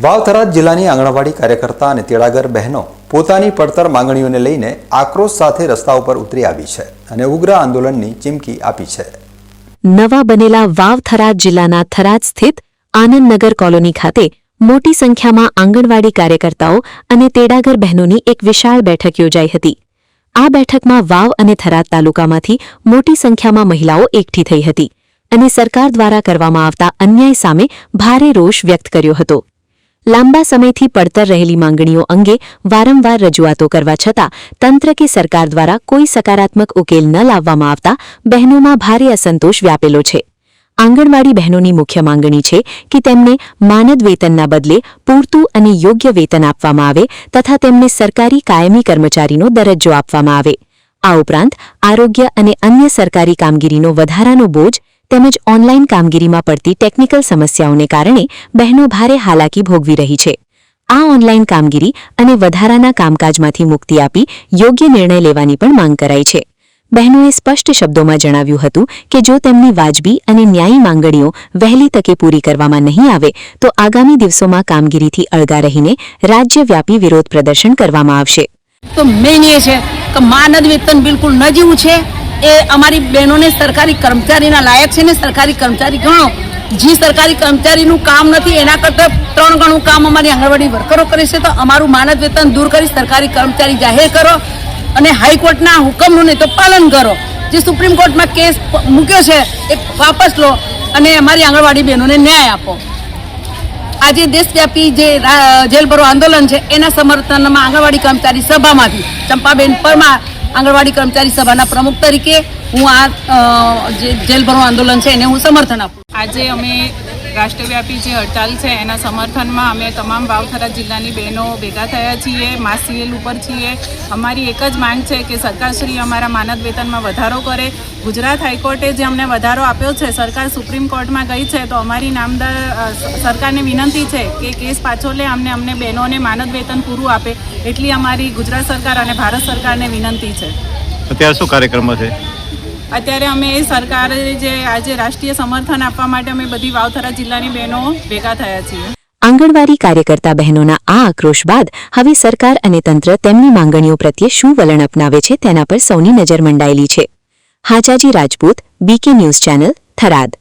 વાવ-થરાદ જિલ્લાની આંગણવાડી કાર્યકર્તા અને તેડાગર બહેનો પોતાની પડતર માંગણીઓને લઈને આક્રોશ સાથે રસ્તા ઉપર ઉતરી આવી છે અને ઉગ્ર આંદોલનની ચીમકી આપી છે। નવા બનેલા વાવ-થરાદ જિલ્લાના થરાદ સ્થિત આનંદનગર કોલોની ખાતે મોટી સંખ્યામાં આંગણવાડી કાર્યકર્તાઓ અને તેડાગર બહેનોની એક વિશાળ બેઠક યોજાઈ હતી। આ બેઠકમાં વાવ અને થરાદ તાલુકામાંથી મોટી સંખ્યામાં મહિલાઓ એકઠી થઈ હતી અને સરકાર દ્વારા કરવામાં આવતા અન્યાય સામે ભારે રોષ વ્યક્ત કર્યો હતો। લાંબા સમયથી પડતર રહેલી માંગણીઓ અંગે વારંવાર રજૂઆતો કરવા છતાં તંત્ર કે સરકાર દ્વારા કોઈ સકારાત્મક ઉકેલ ન લાવવામાં આવતા બહેનોમાં ભારે અસંતોષ વ્યાપેલો છે। આંગણવાડી બહેનોની મુખ્ય માંગણી છે કે તેમને માનદ વેતનના બદલે પૂરતું અને યોગ્ય વેતન આપવામાં આવે તથા તેમને સરકારી કાયમી કર્મચારીનો દરજ્જો આપવામાં આવે। આ ઉપરાંત આરોગ્ય અને અન્ય સરકારી કામગીરીનો વધારાનો બોજ તેમજ ઓનલાઈન કામગીરીમાં પડતી ટેકનિકલ સમસ્યાઓને કારણે બહેનો ભારે હાલાકી ભોગવી રહી છે। આ ઓનલાઈન કામગીરી અને વધારાના કામકાજમાંથી મુક્તિ આપી યોગ્ય નિર્ણય લેવાની પણ માંગ કરાઈ છે। બહેનોએ સ્પષ્ટ શબ્દોમાં જણાવ્યું હતું કે જો તેમની વાજબી અને ન્યાયી માંગણીઓ વહેલી તકે પૂરી કરવામાં નહીં આવે તો આગામી દિવસોમાં કામગીરીથી અળગા રહીને રાજ્યવ્યાપી વિરોધ પ્રદર્શન કરવામાં આવશે। તો મેન એ છે કે માનદ વેતન બિલકુલ ન જીવું છે એ અમારી બહેનોને સરકારી કર્મચારીના લાયક છે ને સરકારી કર્મચારી ગણો। જે સરકારી કર્મચારીનું કામ નથી એના કરતાં 3 ગણું કામ અમારી આંગણવાડી વર્કરો કરે છે। તો અમારું માનદ વેતન દૂર કરી સરકારી કર્મચારી જાહેર કરો અને હાઈકોર્ટના હુકમનું નહીં તો પાલન કરો। જે સુપ્રીમ કોર્ટમાં કેસ મૂક્યો છે એ વાપસ લો અને અમારી આંગણવાડી બહેનોને ન્યાય આપો। આજે દેશવ્યાપી જે જેલ ભરો આંદોલન છે એના સમર્થનમાં આંગણવાડી કર્મચારી સભામાંથી ચંપાબેન પરમાર આંગણવાડી કર્મચારી સભાના પ્રમુખ તરીકે હું આ જે જેલ ભરો આંદોલન છે એને હું સમર્થન આપું। આજે અમે રાષ્ટ્રવ્યાપી જે હડતાલ છે એના સમર્થનમાં અમે તમામ વાવ-થરાદ જિલ્લાની બહેનો ભેગા થયા છીએ, માસીએલ ઉપર છીએ। અમારી એક જ માંગ છે કે સરકારશ્રી અમારા માનદ વેતનમાં વધારો કરે। ગુજરાત હાઈકોર્ટે જે અમને વધારો આપ્યો છે, સરકાર સુપ્રીમ કોર્ટમાં ગઈ છે તો અમારી નામદાર સરકારને વિનંતી છે કે કેસ પાછો લે, અમને બહેનોને માનદ વેતન પૂરું આપે એટલી અમારી ગુજરાત સરકાર અને ભારત સરકારને વિનંતી છે। અત્યારે શું કાર્યક્રમો છે? અત્યારે અમે સરકારે જે આજે રાષ્ટ્રીય સમર્થન આપવા માટે અમે બધી વાવ-થરાદ જિલ્લાની બહેનો ભેગા થયા છીએ। આંગણવાડી કાર્યકર્તા બહેનોના આ આક્રોશ બાદ હવે સરકાર અને તંત્ર તેમની માંગણીઓ પ્રત્યે શું વલણ અપનાવે છે તેના પર સૌની નજર મંડાયેલી છે। Hajaji Rajput, BK news channel, Tharad.